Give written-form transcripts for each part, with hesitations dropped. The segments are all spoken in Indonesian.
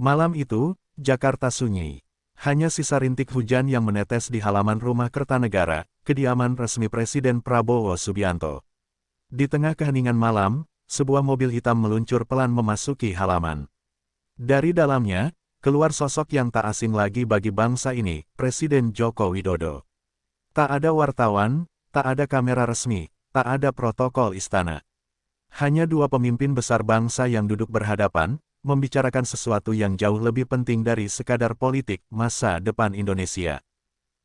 Malam itu, Jakarta sunyi. Hanya sisa rintik hujan yang menetes di halaman rumah Kertanegara, kediaman resmi Presiden Prabowo Subianto. Di tengah keheningan malam, sebuah mobil hitam meluncur pelan memasuki halaman. Dari dalamnya, keluar sosok yang tak asing lagi bagi bangsa ini, Presiden Joko Widodo. Tak ada wartawan, tak ada kamera resmi, tak ada protokol istana. Hanya dua pemimpin besar bangsa yang duduk berhadapan, membicarakan sesuatu yang jauh lebih penting dari sekadar politik masa depan Indonesia.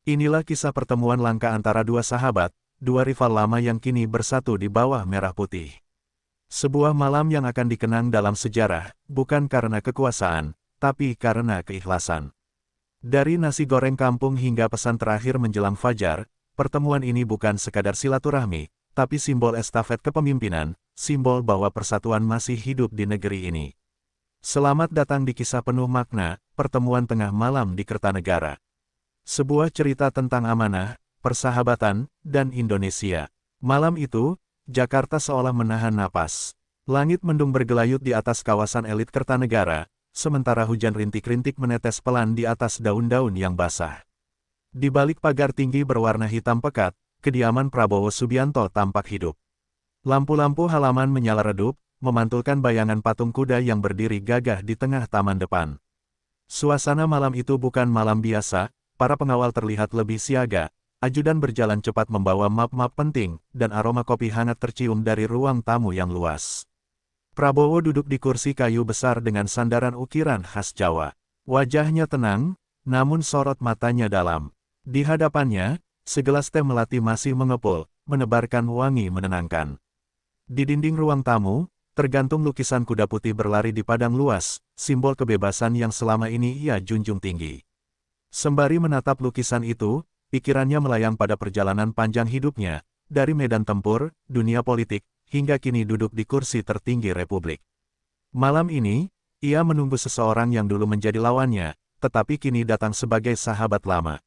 Inilah kisah pertemuan langka antara dua sahabat, dua rival lama yang kini bersatu di bawah merah putih. Sebuah malam yang akan dikenang dalam sejarah, bukan karena kekuasaan, tapi karena keikhlasan. Dari nasi goreng kampung hingga pesan terakhir menjelang fajar, pertemuan ini bukan sekadar silaturahmi, tapi simbol estafet kepemimpinan, simbol bahwa persatuan masih hidup di negeri ini. Selamat datang di kisah penuh makna, pertemuan tengah malam di Kertanegara. Sebuah cerita tentang amanah, persahabatan, dan Indonesia. Malam itu, Jakarta seolah menahan napas. Langit mendung bergelayut di atas kawasan elit Kertanegara, sementara hujan rintik-rintik menetes pelan di atas daun-daun yang basah. Di balik pagar tinggi berwarna hitam pekat, kediaman Prabowo Subianto tampak hidup. Lampu-lampu halaman menyala redup, memantulkan bayangan patung kuda yang berdiri gagah di tengah taman depan. Suasana malam itu bukan malam biasa, para pengawal terlihat lebih siaga, ajudan berjalan cepat membawa map-map penting, dan aroma kopi hangat tercium dari ruang tamu yang luas. Prabowo duduk di kursi kayu besar dengan sandaran ukiran khas Jawa. Wajahnya tenang, namun sorot matanya dalam. Di hadapannya, segelas teh melati masih mengepul, menebarkan wangi menenangkan. Di dinding ruang tamu, tergantung lukisan kuda putih berlari di padang luas, simbol kebebasan yang selama ini ia junjung tinggi. Sembari menatap lukisan itu, pikirannya melayang pada perjalanan panjang hidupnya, dari medan tempur, dunia politik, hingga kini duduk di kursi tertinggi Republik. Malam ini, ia menunggu seseorang yang dulu menjadi lawannya, tetapi kini datang sebagai sahabat lama.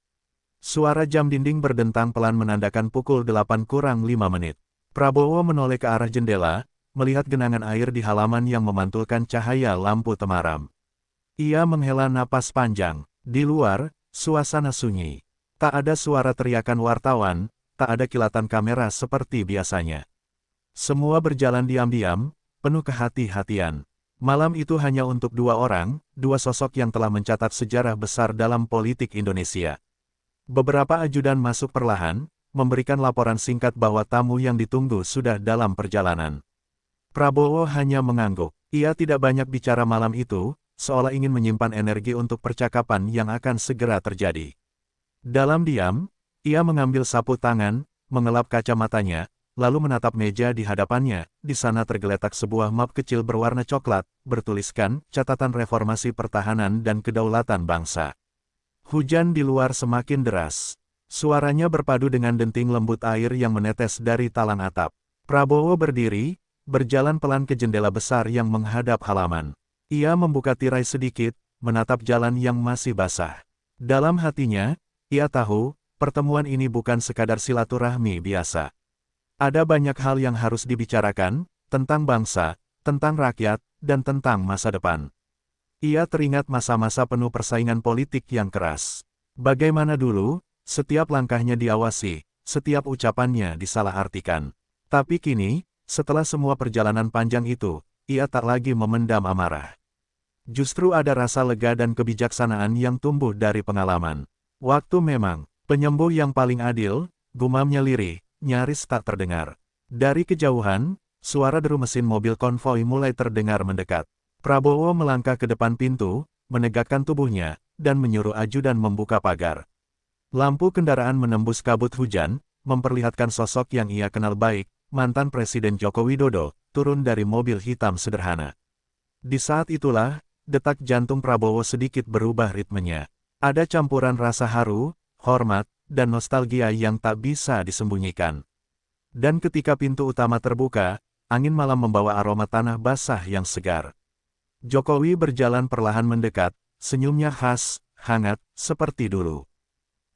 Suara jam dinding berdentang pelan menandakan pukul 8:05. Prabowo menoleh ke arah jendela, melihat genangan air di halaman yang memantulkan cahaya lampu temaram. Ia menghela napas panjang. Di luar, suasana sunyi. Tak ada suara teriakan wartawan, tak ada kilatan kamera seperti biasanya. Semua berjalan diam-diam, penuh kehati-hatian. Malam itu hanya untuk dua orang, dua sosok yang telah mencatat sejarah besar dalam politik Indonesia. Beberapa ajudan masuk perlahan, memberikan laporan singkat bahwa tamu yang ditunggu sudah dalam perjalanan. Prabowo hanya mengangguk. Ia tidak banyak bicara malam itu, seolah ingin menyimpan energi untuk percakapan yang akan segera terjadi. Dalam diam, ia mengambil sapu tangan, mengelap kacamatanya, lalu menatap meja di hadapannya. Di sana tergeletak sebuah map kecil berwarna coklat, bertuliskan catatan reformasi pertahanan dan kedaulatan bangsa. Hujan di luar semakin deras. Suaranya berpadu dengan denting lembut air yang menetes dari talang atap. Prabowo berdiri, berjalan pelan ke jendela besar yang menghadap halaman. Ia membuka tirai sedikit, menatap jalan yang masih basah. Dalam hatinya, ia tahu, pertemuan ini bukan sekadar silaturahmi biasa. Ada banyak hal yang harus dibicarakan, tentang bangsa, tentang rakyat, dan tentang masa depan. Ia teringat masa-masa penuh persaingan politik yang keras. Bagaimana dulu, setiap langkahnya diawasi, setiap ucapannya disalahartikan. Tapi kini, setelah semua perjalanan panjang itu, ia tak lagi memendam amarah. Justru ada rasa lega dan kebijaksanaan yang tumbuh dari pengalaman. Waktu memang, penyembuh yang paling adil, gumamnya lirih, nyaris tak terdengar. Dari kejauhan, suara deru mesin mobil konvoi mulai terdengar mendekat. Prabowo melangkah ke depan pintu, menegakkan tubuhnya, dan menyuruh ajudan membuka pagar. Lampu kendaraan menembus kabut hujan, memperlihatkan sosok yang ia kenal baik, mantan Presiden Joko Widodo, turun dari mobil hitam sederhana. Di saat itulah, detak jantung Prabowo sedikit berubah ritmenya. Ada campuran rasa haru, hormat, dan nostalgia yang tak bisa disembunyikan. Dan ketika pintu utama terbuka, angin malam membawa aroma tanah basah yang segar. Jokowi berjalan perlahan mendekat, senyumnya khas, hangat, seperti dulu.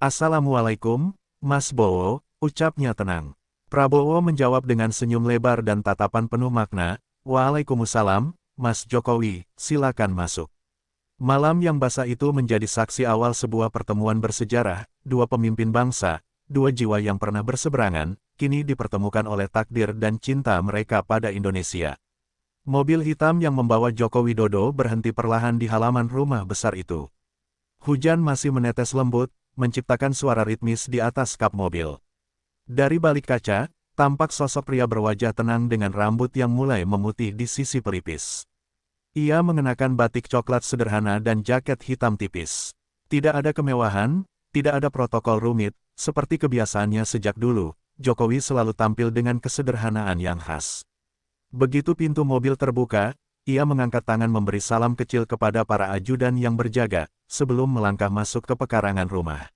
"Assalamualaikum, Mas Bowo," ucapnya tenang. Prabowo menjawab dengan senyum lebar dan tatapan penuh makna, "Waalaikumsalam, Mas Jokowi, silakan masuk." Malam yang basah itu menjadi saksi awal sebuah pertemuan bersejarah, dua pemimpin bangsa, dua jiwa yang pernah berseberangan, kini dipertemukan oleh takdir dan cinta mereka pada Indonesia. Mobil hitam yang membawa Joko Widodo berhenti perlahan di halaman rumah besar itu. Hujan masih menetes lembut, menciptakan suara ritmis di atas kap mobil. Dari balik kaca, tampak sosok pria berwajah tenang dengan rambut yang mulai memutih di sisi pelipis. Ia mengenakan batik coklat sederhana dan jaket hitam tipis. Tidak ada kemewahan, tidak ada protokol rumit, seperti kebiasaannya sejak dulu, Jokowi selalu tampil dengan kesederhanaan yang khas. Begitu pintu mobil terbuka, ia mengangkat tangan memberi salam kecil kepada para ajudan yang berjaga, sebelum melangkah masuk ke pekarangan rumah.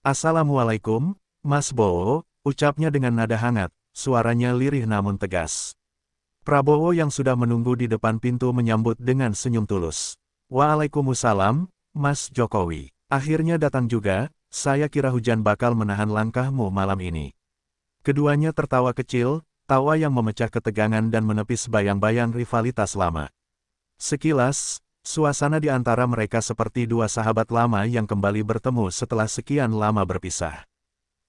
"Assalamualaikum, Mas Bowo," ucapnya dengan nada hangat, suaranya lirih namun tegas. Prabowo yang sudah menunggu di depan pintu menyambut dengan senyum tulus. "Waalaikumsalam, Mas Jokowi. Akhirnya datang juga, saya kira hujan bakal menahan langkahmu malam ini." Keduanya tertawa kecil, tawa yang memecah ketegangan dan menepis bayang-bayang rivalitas lama. Sekilas, suasana di antara mereka seperti dua sahabat lama yang kembali bertemu setelah sekian lama berpisah.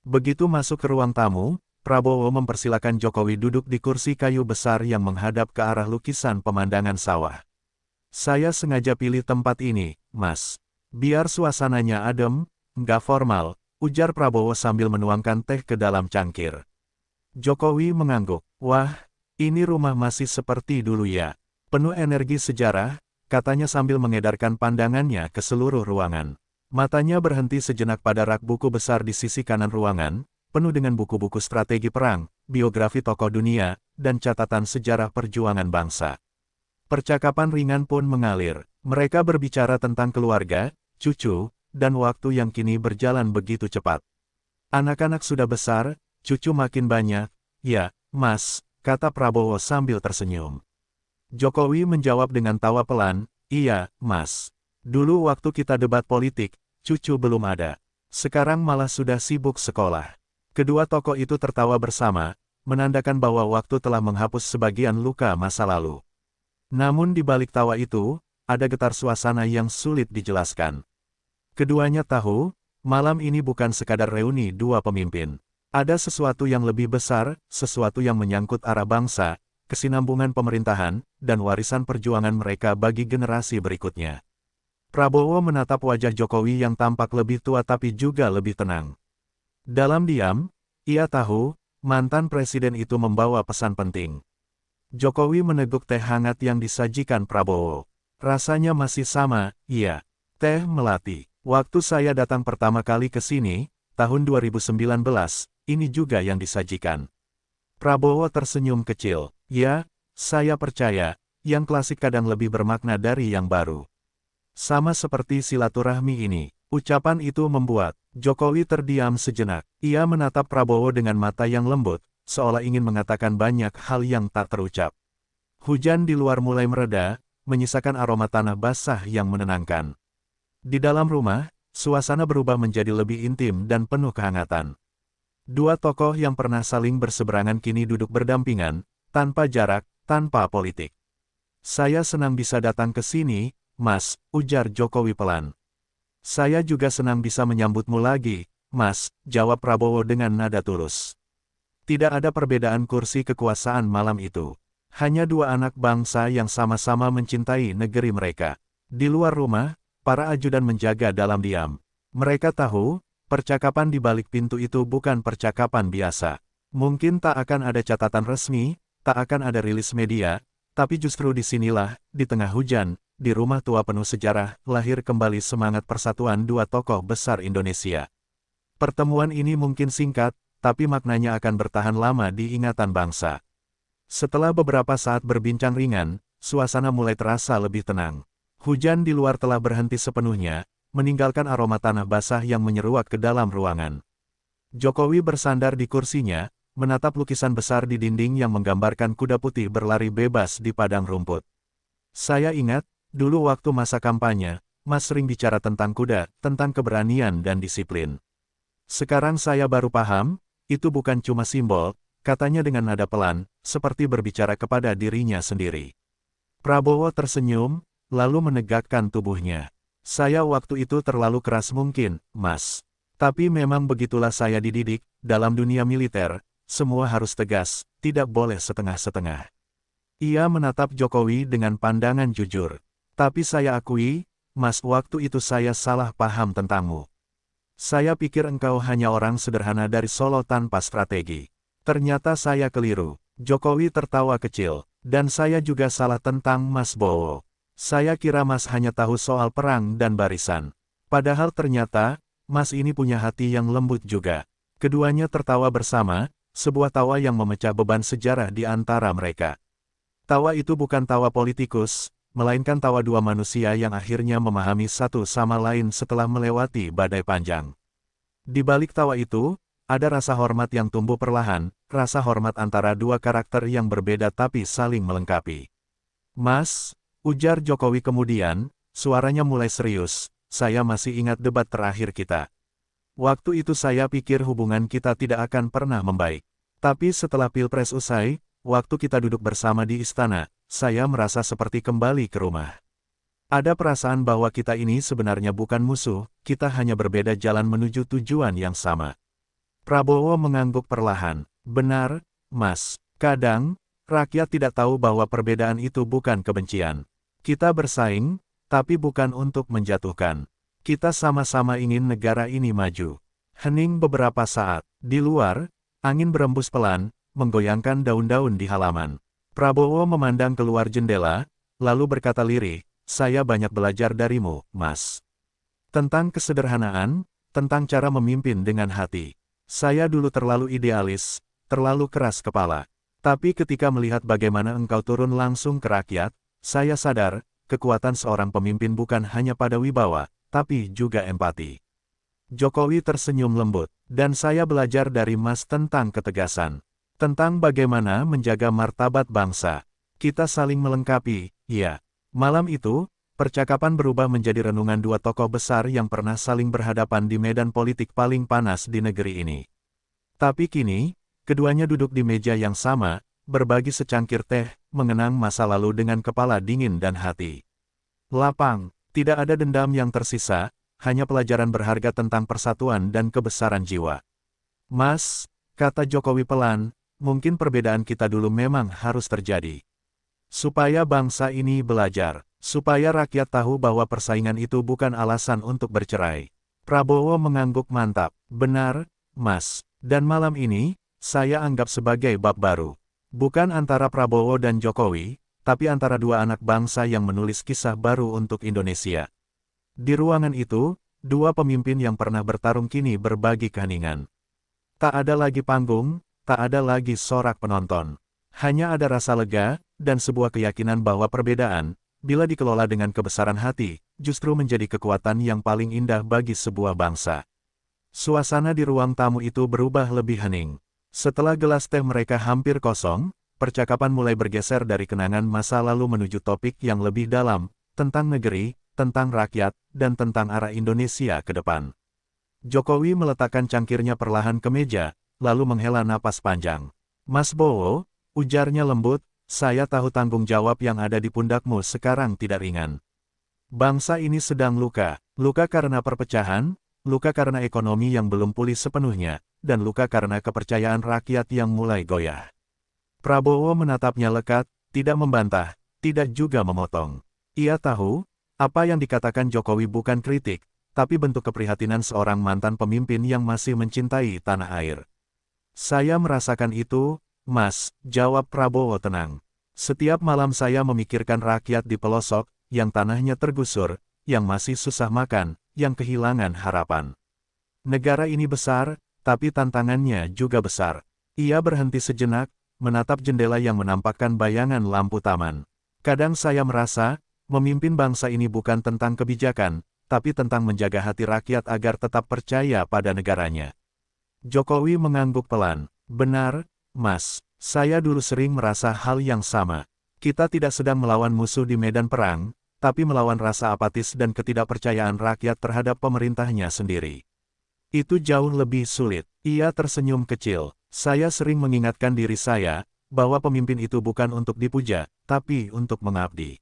Begitu masuk ke ruang tamu, Prabowo mempersilakan Jokowi duduk di kursi kayu besar yang menghadap ke arah lukisan pemandangan sawah. "Saya sengaja pilih tempat ini, Mas. Biar suasananya adem, nggak formal," ujar Prabowo sambil menuangkan teh ke dalam cangkir. Jokowi mengangguk. "Wah, ini rumah masih seperti dulu ya. Penuh energi sejarah," katanya sambil mengedarkan pandangannya ke seluruh ruangan. Matanya berhenti sejenak pada rak buku besar di sisi kanan ruangan, penuh dengan buku-buku strategi perang, biografi tokoh dunia, dan catatan sejarah perjuangan bangsa. Percakapan ringan pun mengalir. Mereka berbicara tentang keluarga, cucu, dan waktu yang kini berjalan begitu cepat. "Anak-anak sudah besar, cucu makin banyak." "Ya, Mas," kata Prabowo sambil tersenyum. Jokowi menjawab dengan tawa pelan, "Iya, Mas. Dulu waktu kita debat politik, cucu belum ada. Sekarang malah sudah sibuk sekolah." Kedua tokoh itu tertawa bersama, menandakan bahwa waktu telah menghapus sebagian luka masa lalu. Namun di balik tawa itu, ada getar suasana yang sulit dijelaskan. Keduanya tahu, malam ini bukan sekadar reuni dua pemimpin. Ada sesuatu yang lebih besar, sesuatu yang menyangkut arah bangsa, kesinambungan pemerintahan, dan warisan perjuangan mereka bagi generasi berikutnya. Prabowo menatap wajah Jokowi yang tampak lebih tua tapi juga lebih tenang. Dalam diam, ia tahu, mantan presiden itu membawa pesan penting. Jokowi meneguk teh hangat yang disajikan Prabowo. "Rasanya masih sama, iya. Teh melati. Waktu saya datang pertama kali ke sini, tahun 2019, ini juga yang disajikan." Prabowo tersenyum kecil. "Ya, saya percaya, yang klasik kadang lebih bermakna dari yang baru. Sama seperti silaturahmi ini." Ucapan itu membuat Jokowi terdiam sejenak. Ia menatap Prabowo dengan mata yang lembut, seolah ingin mengatakan banyak hal yang tak terucap. Hujan di luar mulai mereda, menyisakan aroma tanah basah yang menenangkan. Di dalam rumah, suasana berubah menjadi lebih intim dan penuh kehangatan. Dua tokoh yang pernah saling berseberangan kini duduk berdampingan, tanpa jarak, tanpa politik. "Saya senang bisa datang ke sini, Mas," ujar Jokowi pelan. "Saya juga senang bisa menyambutmu lagi, Mas," jawab Prabowo dengan nada tulus. Tidak ada perbedaan kursi kekuasaan malam itu. Hanya dua anak bangsa yang sama-sama mencintai negeri mereka. Di luar rumah, para ajudan menjaga dalam diam. Mereka tahu, percakapan di balik pintu itu bukan percakapan biasa. Mungkin tak akan ada catatan resmi, tak akan ada rilis media, tapi justru disinilah, di tengah hujan, di rumah tua penuh sejarah, lahir kembali semangat persatuan dua tokoh besar Indonesia. Pertemuan ini mungkin singkat, tapi maknanya akan bertahan lama di ingatan bangsa. Setelah beberapa saat berbincang ringan, suasana mulai terasa lebih tenang. Hujan di luar telah berhenti sepenuhnya, meninggalkan aroma tanah basah yang menyeruak ke dalam ruangan. Jokowi bersandar di kursinya, menatap lukisan besar di dinding yang menggambarkan kuda putih berlari bebas di padang rumput. "Saya ingat, dulu waktu masa kampanye, Mas sering bicara tentang kuda, tentang keberanian dan disiplin. Sekarang saya baru paham, itu bukan cuma simbol," katanya dengan nada pelan, seperti berbicara kepada dirinya sendiri. Prabowo tersenyum, lalu menegakkan tubuhnya. Saya waktu itu terlalu keras mungkin, Mas. Tapi memang begitulah saya dididik, dalam dunia militer, semua harus tegas, tidak boleh setengah-setengah. Ia menatap Jokowi dengan pandangan jujur. Tapi saya akui, Mas, waktu itu saya salah paham tentangmu. Saya pikir engkau hanya orang sederhana dari Solo tanpa strategi. Ternyata saya keliru. Jokowi tertawa kecil. Dan saya juga salah tentang Mas Bowo. Saya kira Mas hanya tahu soal perang dan barisan. Padahal ternyata, Mas ini punya hati yang lembut juga. Keduanya tertawa bersama, sebuah tawa yang memecah beban sejarah di antara mereka. Tawa itu bukan tawa politikus, melainkan tawa dua manusia yang akhirnya memahami satu sama lain setelah melewati badai panjang. Di balik tawa itu, ada rasa hormat yang tumbuh perlahan, rasa hormat antara dua karakter yang berbeda tapi saling melengkapi. Mas, ujar Jokowi kemudian, suaranya mulai serius, saya masih ingat debat terakhir kita. Waktu itu saya pikir hubungan kita tidak akan pernah membaik. Tapi setelah Pilpres usai, waktu kita duduk bersama di istana, saya merasa seperti kembali ke rumah. Ada perasaan bahwa kita ini sebenarnya bukan musuh, kita hanya berbeda jalan menuju tujuan yang sama. Prabowo mengangguk perlahan. Benar, Mas. Kadang, rakyat tidak tahu bahwa perbedaan itu bukan kebencian. Kita bersaing, tapi bukan untuk menjatuhkan. Kita sama-sama ingin negara ini maju. Hening beberapa saat. Di luar, angin berembus pelan, menggoyangkan daun-daun di halaman. Prabowo memandang keluar jendela, lalu berkata lirih, saya banyak belajar darimu, Mas. Tentang kesederhanaan, tentang cara memimpin dengan hati. Saya dulu terlalu idealis, terlalu keras kepala. Tapi ketika melihat bagaimana engkau turun langsung ke rakyat, saya sadar, kekuatan seorang pemimpin bukan hanya pada wibawa, tapi juga empati. Jokowi tersenyum lembut, dan saya belajar dari Mas tentang ketegasan. Tentang bagaimana menjaga martabat bangsa. Kita saling melengkapi, ya. Malam itu, percakapan berubah menjadi renungan dua tokoh besar yang pernah saling berhadapan di medan politik paling panas di negeri ini. Tapi kini, keduanya duduk di meja yang sama, berbagi secangkir teh, mengenang masa lalu dengan kepala dingin dan hati lapang. Tidak ada dendam yang tersisa, hanya pelajaran berharga tentang persatuan dan kebesaran jiwa. Mas, kata Jokowi pelan, mungkin perbedaan kita dulu memang harus terjadi. Supaya bangsa ini belajar. Supaya rakyat tahu bahwa persaingan itu bukan alasan untuk bercerai. Prabowo mengangguk mantap. Benar, Mas. Dan malam ini, saya anggap sebagai bab baru. Bukan antara Prabowo dan Jokowi, tapi antara dua anak bangsa yang menulis kisah baru untuk Indonesia. Di ruangan itu, dua pemimpin yang pernah bertarung kini berbagi keheningan. Tak ada lagi panggung, tak ada lagi sorak penonton. Hanya ada rasa lega, dan sebuah keyakinan bahwa perbedaan, bila dikelola dengan kebesaran hati, justru menjadi kekuatan yang paling indah bagi sebuah bangsa. Suasana di ruang tamu itu berubah lebih hening. Setelah gelas teh mereka hampir kosong, percakapan mulai bergeser dari kenangan masa lalu menuju topik yang lebih dalam, tentang negeri, tentang rakyat, dan tentang arah Indonesia ke depan. Jokowi meletakkan cangkirnya perlahan ke meja, lalu menghela napas panjang. Mas Bowo, ujarnya lembut, saya tahu tanggung jawab yang ada di pundakmu sekarang tidak ringan. Bangsa ini sedang luka karena perpecahan, luka karena ekonomi yang belum pulih sepenuhnya, dan luka karena kepercayaan rakyat yang mulai goyah. Prabowo menatapnya lekat, tidak membantah, tidak juga memotong. Ia tahu, apa yang dikatakan Jokowi bukan kritik, tapi bentuk keprihatinan seorang mantan pemimpin yang masih mencintai tanah air. Saya merasakan itu, Mas, jawab Prabowo tenang. Setiap malam saya memikirkan rakyat di pelosok, yang tanahnya tergusur, yang masih susah makan, yang kehilangan harapan. Negara ini besar, tapi tantangannya juga besar. Ia berhenti sejenak, menatap jendela yang menampakkan bayangan lampu taman. Kadang saya merasa, memimpin bangsa ini bukan tentang kebijakan, tapi tentang menjaga hati rakyat agar tetap percaya pada negaranya. Jokowi mengangguk pelan. Benar, Mas, saya dulu sering merasa hal yang sama. Kita tidak sedang melawan musuh di medan perang, tapi melawan rasa apatis dan ketidakpercayaan rakyat terhadap pemerintahnya sendiri. Itu jauh lebih sulit. Ia tersenyum kecil. Saya sering mengingatkan diri saya, bahwa pemimpin itu bukan untuk dipuja, tapi untuk mengabdi.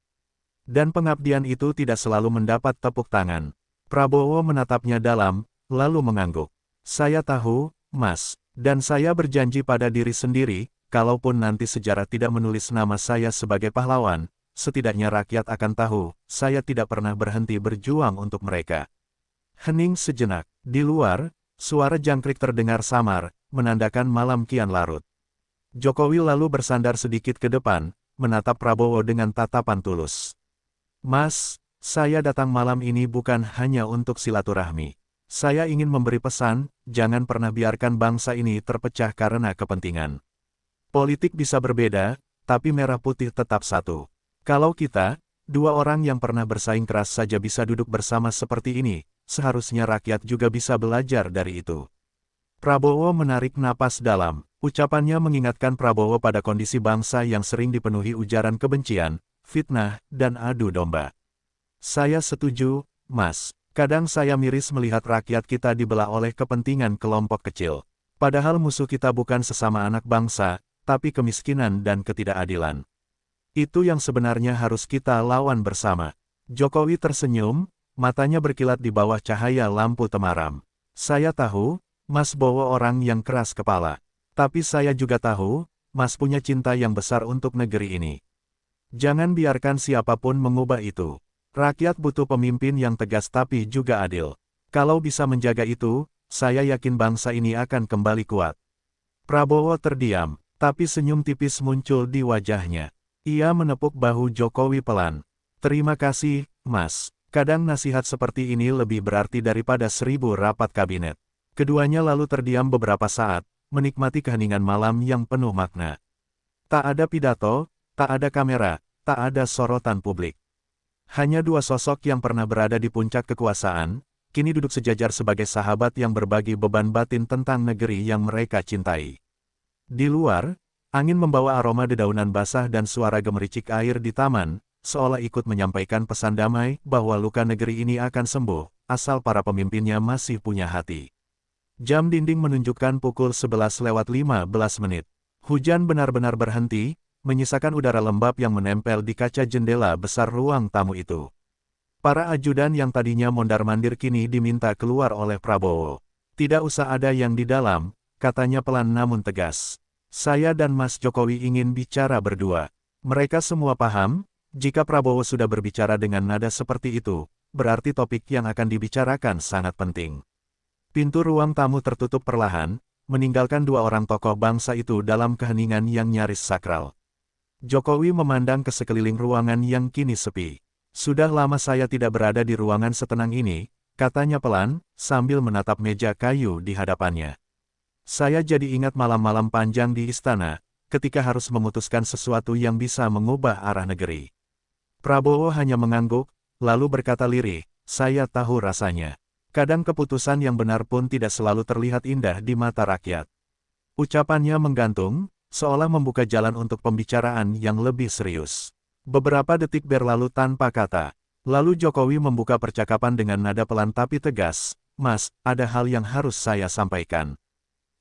Dan pengabdian itu tidak selalu mendapat tepuk tangan. Prabowo menatapnya dalam, lalu mengangguk. Saya tahu, Mas, dan saya berjanji pada diri sendiri, kalaupun nanti sejarah tidak menulis nama saya sebagai pahlawan, setidaknya rakyat akan tahu, saya tidak pernah berhenti berjuang untuk mereka. Hening sejenak. Di luar, suara jangkrik terdengar samar, menandakan malam kian larut. Jokowi lalu bersandar sedikit ke depan, menatap Prabowo dengan tatapan tulus. Mas, saya datang malam ini bukan hanya untuk silaturahmi. Saya ingin memberi pesan, jangan pernah biarkan bangsa ini terpecah karena kepentingan. Politik bisa berbeda, tapi merah putih tetap satu. Kalau kita, dua orang yang pernah bersaing keras saja bisa duduk bersama seperti ini, seharusnya rakyat juga bisa belajar dari itu. Prabowo menarik napas dalam. Ucapannya mengingatkan Prabowo pada kondisi bangsa yang sering dipenuhi ujaran kebencian, fitnah, dan adu domba. Saya setuju, Mas. Kadang saya miris melihat rakyat kita dibelah oleh kepentingan kelompok kecil. Padahal musuh kita bukan sesama anak bangsa, tapi kemiskinan dan ketidakadilan. Itu yang sebenarnya harus kita lawan bersama. Jokowi tersenyum, matanya berkilat di bawah cahaya lampu temaram. Saya tahu, Mas Bowo orang yang keras kepala. Tapi saya juga tahu, Mas punya cinta yang besar untuk negeri ini. Jangan biarkan siapapun mengubah itu. Rakyat butuh pemimpin yang tegas tapi juga adil. Kalau bisa menjaga itu, saya yakin bangsa ini akan kembali kuat. Prabowo terdiam, tapi senyum tipis muncul di wajahnya. Ia menepuk bahu Jokowi pelan. Terima kasih, Mas. Kadang nasihat seperti ini lebih berarti daripada 1000 rapat kabinet. Keduanya lalu terdiam beberapa saat, menikmati keheningan malam yang penuh makna. Tak ada pidato, tak ada kamera, tak ada sorotan publik. Hanya dua sosok yang pernah berada di puncak kekuasaan, kini duduk sejajar sebagai sahabat yang berbagi beban batin tentang negeri yang mereka cintai. Di luar, angin membawa aroma dedaunan basah dan suara gemericik air di taman, seolah ikut menyampaikan pesan damai bahwa luka negeri ini akan sembuh, asal para pemimpinnya masih punya hati. Jam dinding menunjukkan pukul 11:15 menit. Hujan benar-benar berhenti, menyisakan udara lembab yang menempel di kaca jendela besar ruang tamu itu. Para ajudan yang tadinya mondar-mandir kini diminta keluar oleh Prabowo. Tidak usah ada yang di dalam, katanya pelan namun tegas. Saya dan Mas Jokowi ingin bicara berdua. Mereka semua paham, jika Prabowo sudah berbicara dengan nada seperti itu, berarti topik yang akan dibicarakan sangat penting. Pintu ruang tamu tertutup perlahan, meninggalkan dua orang tokoh bangsa itu dalam keheningan yang nyaris sakral. Jokowi memandang ke sekeliling ruangan yang kini sepi. Sudah lama saya tidak berada di ruangan setenang ini, katanya pelan, sambil menatap meja kayu di hadapannya. Saya jadi ingat malam-malam panjang di istana, ketika harus memutuskan sesuatu yang bisa mengubah arah negeri. Prabowo hanya mengangguk, lalu berkata lirih, saya tahu rasanya. Kadang keputusan yang benar pun tidak selalu terlihat indah di mata rakyat. Ucapannya menggantung, seolah membuka jalan untuk pembicaraan yang lebih serius. Beberapa detik berlalu tanpa kata. Lalu Jokowi membuka percakapan dengan nada pelan tapi tegas, Mas, ada hal yang harus saya sampaikan.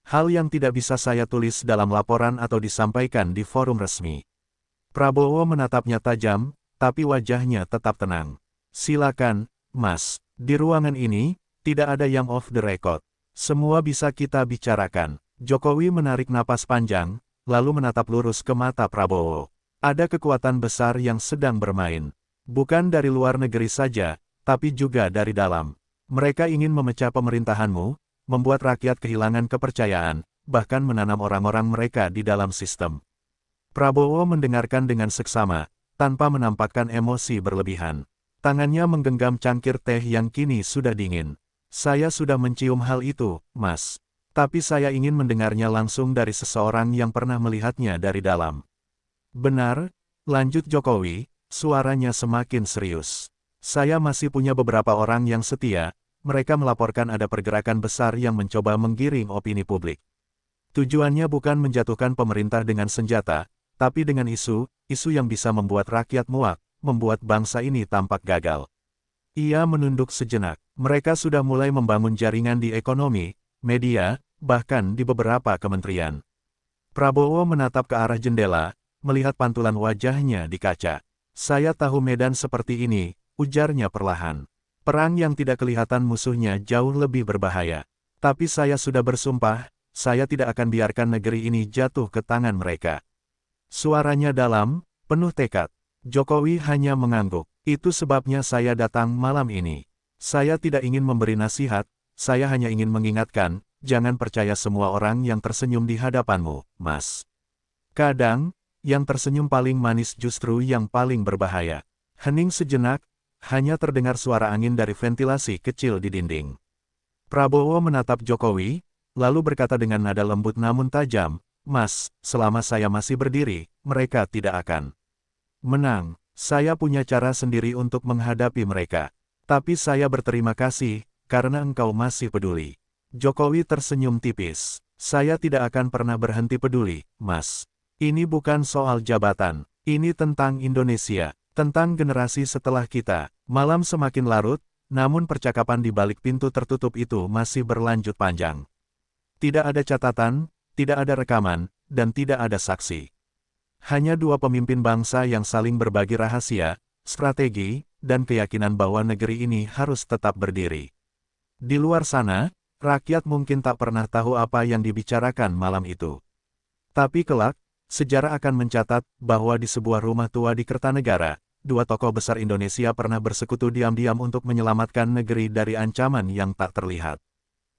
Hal yang tidak bisa saya tulis dalam laporan atau disampaikan di forum resmi. Prabowo menatapnya tajam, tapi wajahnya tetap tenang. Silakan, Mas. Di ruangan ini, tidak ada yang off the record. Semua bisa kita bicarakan. Jokowi menarik napas panjang, lalu menatap lurus ke mata Prabowo. Ada kekuatan besar yang sedang bermain. Bukan dari luar negeri saja, tapi juga dari dalam. Mereka ingin memecah pemerintahanmu, membuat rakyat kehilangan kepercayaan, bahkan menanam orang-orang mereka di dalam sistem. Prabowo mendengarkan dengan seksama, tanpa menampakkan emosi berlebihan. Tangannya menggenggam cangkir teh yang kini sudah dingin. Saya sudah mencium hal itu, Mas. Tapi saya ingin mendengarnya langsung dari seseorang yang pernah melihatnya dari dalam. Benar, lanjut Jokowi, suaranya semakin serius. Saya masih punya beberapa orang yang setia, mereka melaporkan ada pergerakan besar yang mencoba menggiring opini publik. Tujuannya bukan menjatuhkan pemerintah dengan senjata, tapi dengan isu yang bisa membuat rakyat muak, membuat bangsa ini tampak gagal. Ia menunduk sejenak. Mereka sudah mulai membangun jaringan di ekonomi, media, bahkan di beberapa kementerian. Prabowo menatap ke arah jendela, melihat pantulan wajahnya di kaca. Saya tahu medan seperti ini, ujarnya perlahan. Perang yang tidak kelihatan musuhnya jauh lebih berbahaya. Tapi saya sudah bersumpah, saya tidak akan biarkan negeri ini jatuh ke tangan mereka. Suaranya dalam, penuh tekad. Jokowi hanya mengangguk. Itu sebabnya saya datang malam ini. Saya tidak ingin memberi nasihat, saya hanya ingin mengingatkan, jangan percaya semua orang yang tersenyum di hadapanmu, Mas. Kadang, yang tersenyum paling manis justru yang paling berbahaya. Hening sejenak, hanya terdengar suara angin dari ventilasi kecil di dinding. Prabowo menatap Jokowi, lalu berkata dengan nada lembut namun tajam, Mas, selama saya masih berdiri, mereka tidak akan menang. Saya punya cara sendiri untuk menghadapi mereka. Tapi saya berterima kasih, karena engkau masih peduli. Jokowi tersenyum tipis. Saya tidak akan pernah berhenti peduli, Mas. Ini bukan soal jabatan. Ini tentang Indonesia. Tentang generasi setelah kita. Malam semakin larut, namun percakapan di balik pintu tertutup itu masih berlanjut panjang. Tidak ada catatan, tidak ada rekaman, dan tidak ada saksi. Hanya dua pemimpin bangsa yang saling berbagi rahasia, strategi, dan keyakinan bahwa negeri ini harus tetap berdiri. Di luar sana, rakyat mungkin tak pernah tahu apa yang dibicarakan malam itu. Tapi kelak, sejarah akan mencatat bahwa di sebuah rumah tua di Kertanegara, dua tokoh besar Indonesia pernah bersekutu diam-diam untuk menyelamatkan negeri dari ancaman yang tak terlihat.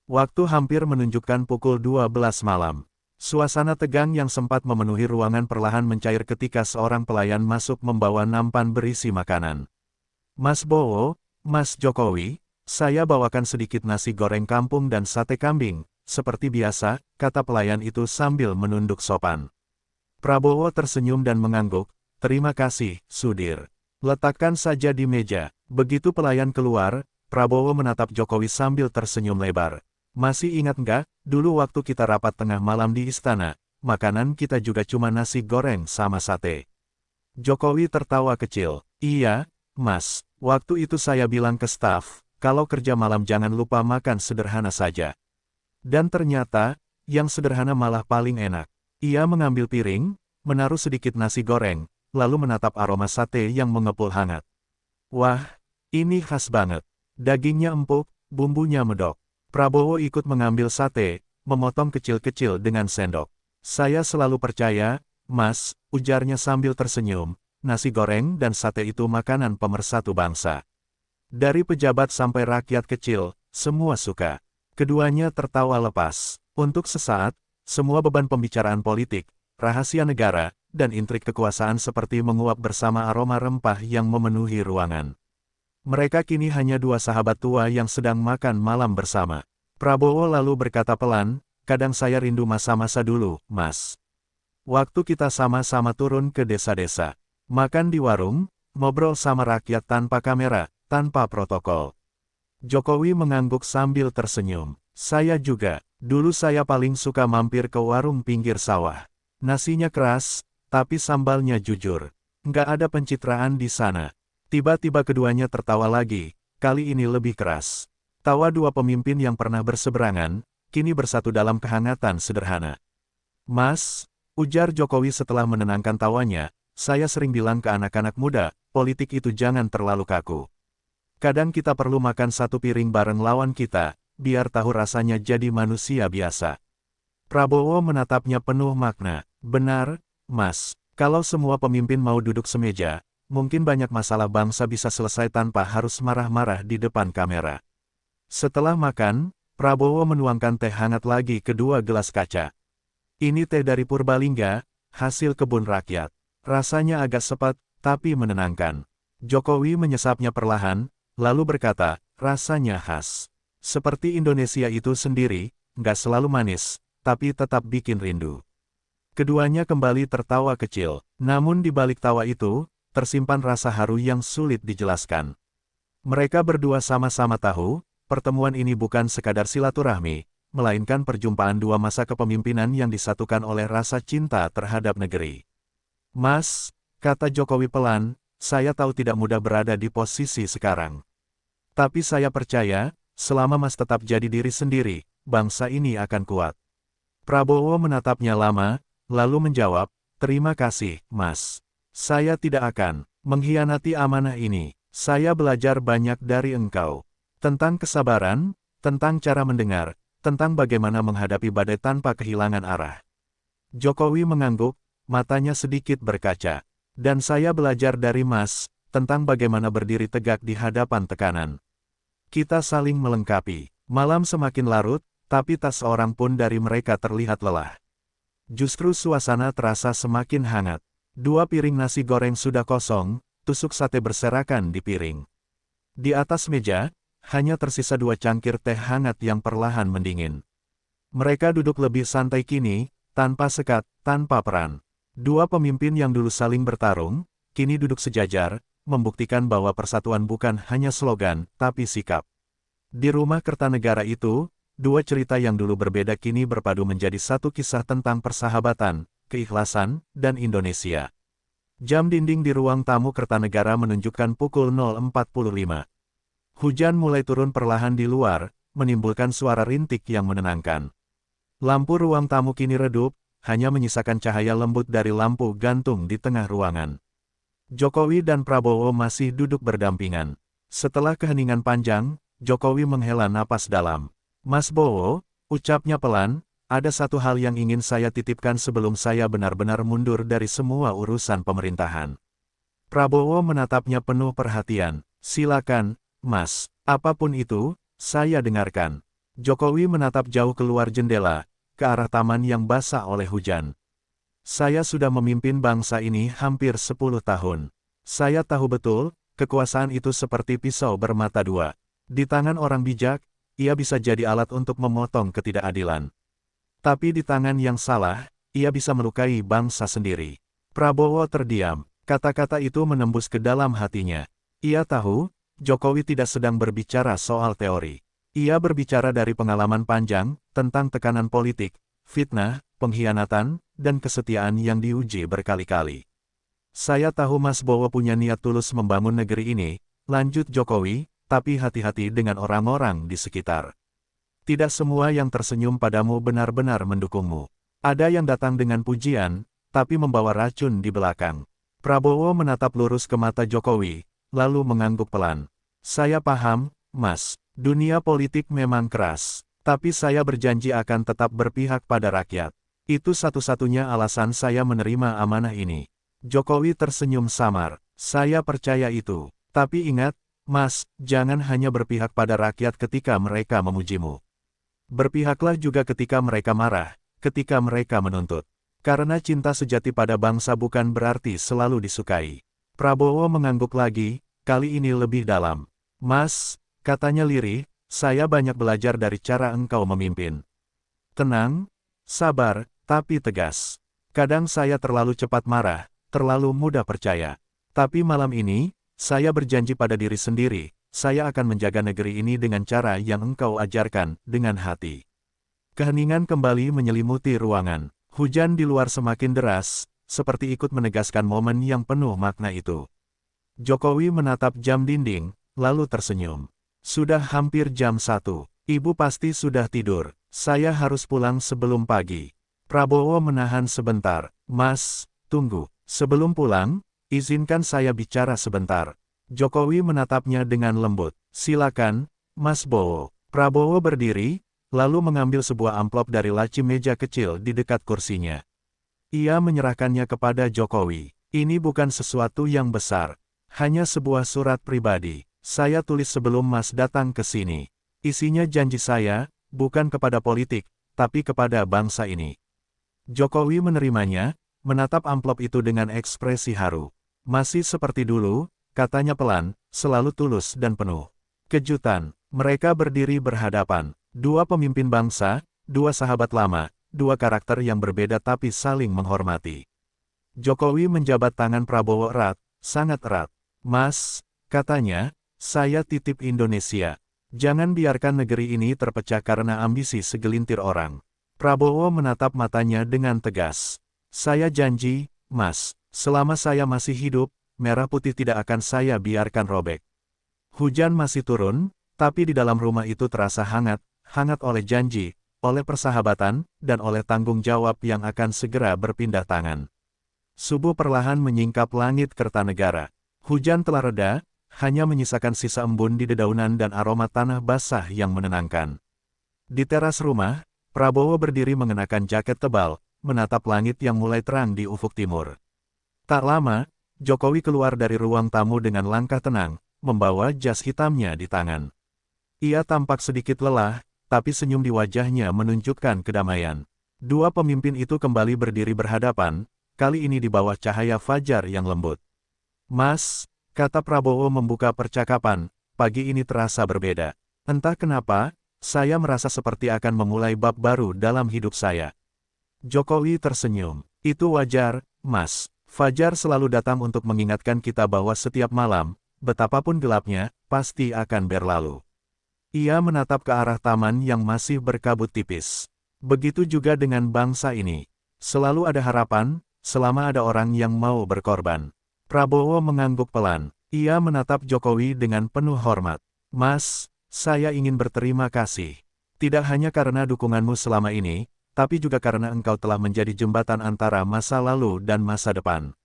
Waktu hampir menunjukkan pukul 12 malam. Suasana tegang yang sempat memenuhi ruangan perlahan mencair ketika seorang pelayan masuk membawa nampan berisi makanan. Mas Bowo, Mas Jokowi, saya bawakan sedikit nasi goreng kampung dan sate kambing, seperti biasa, kata pelayan itu sambil menunduk sopan. Prabowo tersenyum dan mengangguk, terima kasih, Sudir. Letakkan saja di meja. Begitu pelayan keluar, Prabowo menatap Jokowi sambil tersenyum lebar. Masih ingat nggak, dulu waktu kita rapat tengah malam di istana, makanan kita juga cuma nasi goreng sama sate. Jokowi tertawa kecil. Iya, Mas, waktu itu saya bilang ke staf, kalau kerja malam jangan lupa makan sederhana saja. Dan ternyata, yang sederhana malah paling enak. Ia mengambil piring, menaruh sedikit nasi goreng, lalu menatap aroma sate yang mengepul hangat. Wah, ini khas banget. Dagingnya empuk, bumbunya medok. Prabowo ikut mengambil sate, memotong kecil-kecil dengan sendok. Saya selalu percaya, Mas, ujarnya sambil tersenyum, nasi goreng dan sate itu makanan pemersatu bangsa. Dari pejabat sampai rakyat kecil, semua suka. Keduanya tertawa lepas. Untuk sesaat, semua beban pembicaraan politik, rahasia negara, dan intrik kekuasaan seperti menguap bersama aroma rempah yang memenuhi ruangan. Mereka kini hanya dua sahabat tua yang sedang makan malam bersama. Prabowo lalu berkata pelan, kadang saya rindu masa-masa dulu, Mas. Waktu kita sama-sama turun ke desa-desa. Makan di warung, ngobrol sama rakyat tanpa kamera, tanpa protokol. Jokowi mengangguk sambil tersenyum. Saya juga. Dulu saya paling suka mampir ke warung pinggir sawah. Nasinya keras, tapi sambalnya jujur. Nggak ada pencitraan di sana. Tiba-tiba keduanya tertawa lagi, kali ini lebih keras. Tawa dua pemimpin yang pernah berseberangan, kini bersatu dalam kehangatan sederhana. Mas, ujar Jokowi setelah menenangkan tawanya, saya sering bilang ke anak-anak muda, politik itu jangan terlalu kaku. Kadang kita perlu makan satu piring bareng lawan kita, biar tahu rasanya jadi manusia biasa. Prabowo menatapnya penuh makna. Benar, Mas, kalau semua pemimpin mau duduk semeja, mungkin banyak masalah bangsa bisa selesai tanpa harus marah-marah di depan kamera. Setelah makan, Prabowo menuangkan teh hangat lagi ke dua gelas kaca. Ini teh dari Purbalingga, hasil kebun rakyat. Rasanya agak sepet, tapi menenangkan. Jokowi menyesapnya perlahan, lalu berkata, rasanya khas. Seperti Indonesia itu sendiri, nggak selalu manis, tapi tetap bikin rindu. Keduanya kembali tertawa kecil, namun di balik tawa itu, tersimpan rasa haru yang sulit dijelaskan. Mereka berdua sama-sama tahu, pertemuan ini bukan sekadar silaturahmi, melainkan perjumpaan dua masa kepemimpinan yang disatukan oleh rasa cinta terhadap negeri. Mas, kata Jokowi pelan, saya tahu tidak mudah berada di posisi sekarang. Tapi saya percaya, selama Mas tetap jadi diri sendiri, bangsa ini akan kuat. Prabowo menatapnya lama, lalu menjawab, terima kasih, Mas. Saya tidak akan Mengkhianati amanah ini, saya belajar banyak dari engkau. Tentang kesabaran, tentang cara mendengar, tentang bagaimana menghadapi badai tanpa kehilangan arah. Jokowi mengangguk, matanya sedikit berkaca. Dan saya belajar dari Mas, tentang bagaimana berdiri tegak di hadapan tekanan. Kita saling melengkapi. Malam semakin larut, tapi tak seorang pun dari mereka terlihat lelah. Justru suasana terasa semakin hangat. 2 piring nasi goreng sudah kosong, tusuk sate berserakan di piring. Di atas meja, hanya tersisa 2 cangkir teh hangat yang perlahan mendingin. Mereka duduk lebih santai kini, tanpa sekat, tanpa peran. 2 pemimpin yang dulu saling bertarung, kini duduk sejajar, membuktikan bahwa persatuan bukan hanya slogan, tapi sikap. Di rumah Kertanegara itu, 2 cerita yang dulu berbeda kini berpadu menjadi satu kisah tentang persahabatan, keikhlasan, dan Indonesia. Jam dinding di ruang tamu Kertanegara menunjukkan pukul 0.45. Hujan mulai turun perlahan di luar, menimbulkan suara rintik yang menenangkan. Lampu ruang tamu kini redup, hanya menyisakan cahaya lembut dari lampu gantung di tengah ruangan. Jokowi dan Prabowo masih duduk berdampingan. Setelah keheningan panjang, Jokowi menghela napas dalam. Mas Bowo, ucapnya pelan, ada satu hal yang ingin saya titipkan sebelum saya benar-benar mundur dari semua urusan pemerintahan. Prabowo menatapnya penuh perhatian. Silakan, Mas, apapun itu, saya dengarkan. Jokowi menatap jauh keluar jendela, ke arah taman yang basah oleh hujan. Saya sudah memimpin bangsa ini hampir 10 tahun. Saya tahu betul, kekuasaan itu seperti pisau bermata dua. Di tangan orang bijak, ia bisa jadi alat untuk memotong ketidakadilan. Tapi di tangan yang salah, ia bisa melukai bangsa sendiri. Prabowo terdiam, kata-kata itu menembus ke dalam hatinya. Ia tahu, Jokowi tidak sedang berbicara soal teori. Ia berbicara dari pengalaman panjang, tentang tekanan politik, fitnah, pengkhianatan, dan kesetiaan yang diuji berkali-kali. Saya tahu Mas Bowo punya niat tulus membangun negeri ini, lanjut Jokowi, tapi hati-hati dengan orang-orang di sekitar. Tidak semua yang tersenyum padamu benar-benar mendukungmu. Ada yang datang dengan pujian, tapi membawa racun di belakang. Prabowo menatap lurus ke mata Jokowi, lalu mengangguk pelan. Saya paham, Mas. Dunia politik memang keras, tapi saya berjanji akan tetap berpihak pada rakyat. Itu satu-satunya alasan saya menerima amanah ini. Jokowi tersenyum samar. Saya percaya itu. Tapi ingat, Mas, jangan hanya berpihak pada rakyat ketika mereka memujimu. Berpihaklah juga ketika mereka marah, ketika mereka menuntut. Karena cinta sejati pada bangsa bukan berarti selalu disukai. Prabowo mengangguk lagi, kali ini lebih dalam. Mas, katanya lirih, saya banyak belajar dari cara engkau memimpin. Tenang, sabar, tapi tegas. Kadang saya terlalu cepat marah, terlalu mudah percaya. Tapi malam ini, saya berjanji pada diri sendiri, saya akan menjaga negeri ini dengan cara yang engkau ajarkan, dengan hati. Keheningan kembali menyelimuti ruangan. Hujan di luar semakin deras, seperti ikut menegaskan momen yang penuh makna itu. Jokowi menatap jam dinding, lalu tersenyum. Sudah hampir jam 1. Ibu pasti sudah tidur. Saya harus pulang sebelum pagi. Prabowo menahan sebentar. Mas, tunggu. Sebelum pulang, izinkan saya bicara sebentar. Jokowi menatapnya dengan lembut. Silakan, Mas Bowo. Prabowo berdiri, lalu mengambil sebuah amplop dari laci meja kecil di dekat kursinya. Ia menyerahkannya kepada Jokowi. Ini bukan sesuatu yang besar. Hanya sebuah surat pribadi. Saya tulis sebelum Mas datang ke sini. Isinya janji saya, bukan kepada politik, tapi kepada bangsa ini. Jokowi menerimanya, menatap amplop itu dengan ekspresi haru. Masih seperti dulu, katanya pelan, selalu tulus dan penuh kejutan. Mereka berdiri berhadapan. 2 pemimpin bangsa, 2 sahabat lama, 2 karakter yang berbeda tapi saling menghormati. Jokowi menjabat tangan Prabowo erat, sangat erat. Mas, katanya, saya titip Indonesia. Jangan biarkan negeri ini terpecah karena ambisi segelintir orang. Prabowo menatap matanya dengan tegas. Saya janji, Mas, selama saya masih hidup, merah putih tidak akan saya biarkan robek. Hujan masih turun, tapi di dalam rumah itu terasa hangat, hangat oleh janji, oleh persahabatan, dan oleh tanggung jawab yang akan segera berpindah tangan. Subuh perlahan menyingkap langit Kertanegara. Hujan telah reda, hanya menyisakan sisa embun di dedaunan dan aroma tanah basah yang menenangkan. Di teras rumah, Prabowo berdiri mengenakan jaket tebal, menatap langit yang mulai terang di ufuk timur. Tak lama, Jokowi keluar dari ruang tamu dengan langkah tenang, membawa jas hitamnya di tangan. Ia tampak sedikit lelah, tapi senyum di wajahnya menunjukkan kedamaian. Dua pemimpin itu kembali berdiri berhadapan, kali ini di bawah cahaya fajar yang lembut. "Mas," kata Prabowo membuka percakapan, "pagi ini terasa berbeda. Entah kenapa, saya merasa seperti akan memulai bab baru dalam hidup saya." Jokowi tersenyum. "Itu wajar, Mas. Fajar selalu datang untuk mengingatkan kita bahwa setiap malam, betapapun gelapnya, pasti akan berlalu." Ia menatap ke arah taman yang masih berkabut tipis. Begitu juga dengan bangsa ini. Selalu ada harapan, selama ada orang yang mau berkorban. Prabowo mengangguk pelan. Ia menatap Jokowi dengan penuh hormat. "Mas, saya ingin berterima kasih. Tidak hanya karena dukunganmu selama ini, tapi juga karena engkau telah menjadi jembatan antara masa lalu dan masa depan.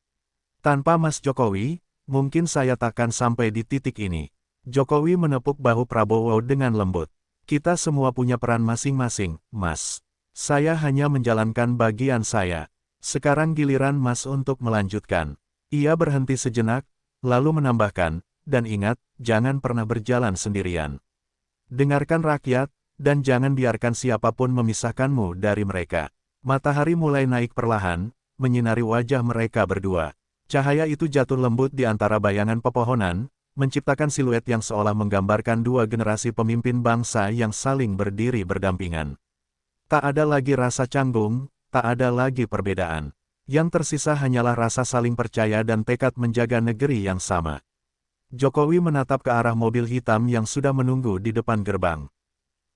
Tanpa Mas Jokowi, mungkin saya takkan sampai di titik ini." Jokowi menepuk bahu Prabowo dengan lembut. "Kita semua punya peran masing-masing, Mas. Saya hanya menjalankan bagian saya. Sekarang giliran Mas untuk melanjutkan." Ia berhenti sejenak, lalu menambahkan, "Dan ingat, jangan pernah berjalan sendirian. Dengarkan rakyat, dan jangan biarkan siapapun memisahkanmu dari mereka." Matahari mulai naik perlahan, menyinari wajah mereka berdua. Cahaya itu jatuh lembut di antara bayangan pepohonan, menciptakan siluet yang seolah menggambarkan dua generasi pemimpin bangsa yang saling berdiri berdampingan. Tak ada lagi rasa canggung, tak ada lagi perbedaan. Yang tersisa hanyalah rasa saling percaya dan tekad menjaga negeri yang sama. Jokowi menatap ke arah mobil hitam yang sudah menunggu di depan gerbang.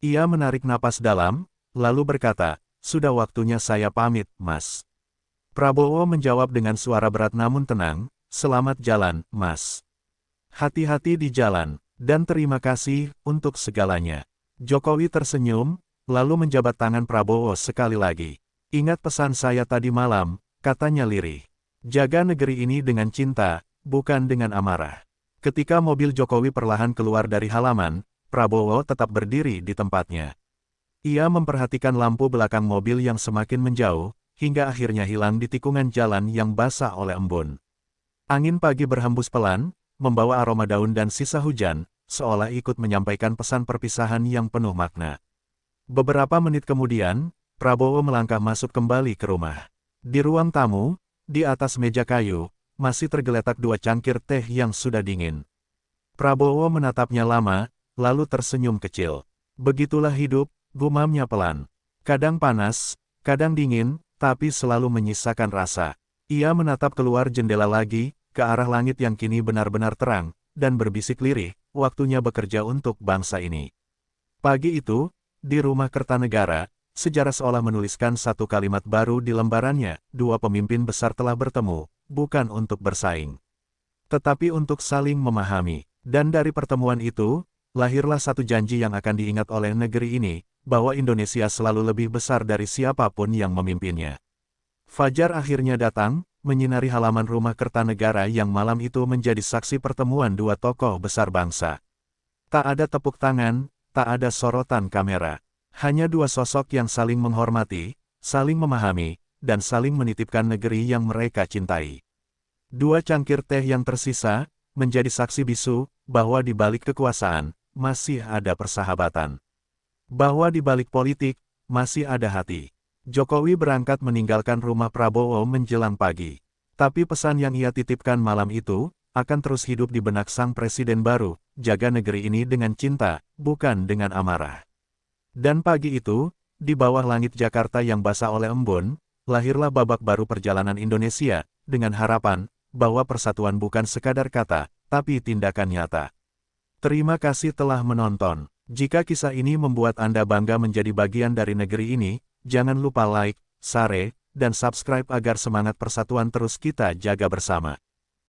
Ia menarik napas dalam, lalu berkata, "Sudah waktunya saya pamit, Mas." Prabowo menjawab dengan suara berat namun tenang, "Selamat jalan, Mas. Hati-hati di jalan, dan terima kasih untuk segalanya." Jokowi tersenyum, lalu menjabat tangan Prabowo sekali lagi. "Ingat pesan saya tadi malam," katanya lirih. "Jaga negeri ini dengan cinta, bukan dengan amarah." Ketika mobil Jokowi perlahan keluar dari halaman, Prabowo tetap berdiri di tempatnya. Ia memperhatikan lampu belakang mobil yang semakin menjauh, hingga akhirnya hilang di tikungan jalan yang basah oleh embun. Angin pagi berhembus pelan, membawa aroma daun dan sisa hujan, seolah ikut menyampaikan pesan perpisahan yang penuh makna. Beberapa menit kemudian, Prabowo melangkah masuk kembali ke rumah. Di ruang tamu, di atas meja kayu, masih tergeletak dua cangkir teh yang sudah dingin. Prabowo menatapnya lama, lalu tersenyum kecil. "Begitulah hidup," gumamnya pelan. "Kadang panas, kadang dingin, tapi selalu menyisakan rasa." Ia menatap keluar jendela lagi, ke arah langit yang kini benar-benar terang, dan berbisik lirih, "Waktunya bekerja untuk bangsa ini." Pagi itu, di rumah Kertanegara, sejarah seolah menuliskan satu kalimat baru di lembarannya, dua pemimpin besar telah bertemu, bukan untuk bersaing, tetapi untuk saling memahami. Dan dari pertemuan itu, lahirlah satu janji yang akan diingat oleh negeri ini, bahwa Indonesia selalu lebih besar dari siapapun yang memimpinnya. Fajar akhirnya datang, menyinari halaman rumah Kertanegara yang malam itu menjadi saksi pertemuan dua tokoh besar bangsa. Tak ada tepuk tangan, tak ada sorotan kamera. Hanya dua sosok yang saling menghormati, saling memahami, dan saling menitipkan negeri yang mereka cintai. Dua cangkir teh yang tersisa, menjadi saksi bisu, bahwa di balik kekuasaan, masih ada persahabatan. Bahwa di balik politik, masih ada hati. Jokowi berangkat meninggalkan rumah Prabowo menjelang pagi. Tapi pesan yang ia titipkan malam itu, akan terus hidup di benak sang presiden baru, jaga negeri ini dengan cinta, bukan dengan amarah. Dan pagi itu, di bawah langit Jakarta yang basah oleh embun, lahirlah babak baru perjalanan Indonesia, dengan harapan, bahwa persatuan bukan sekadar kata, tapi tindakan nyata. Terima kasih telah menonton. Jika kisah ini membuat Anda bangga menjadi bagian dari negeri ini, jangan lupa like, share, dan subscribe agar semangat persatuan terus kita jaga bersama.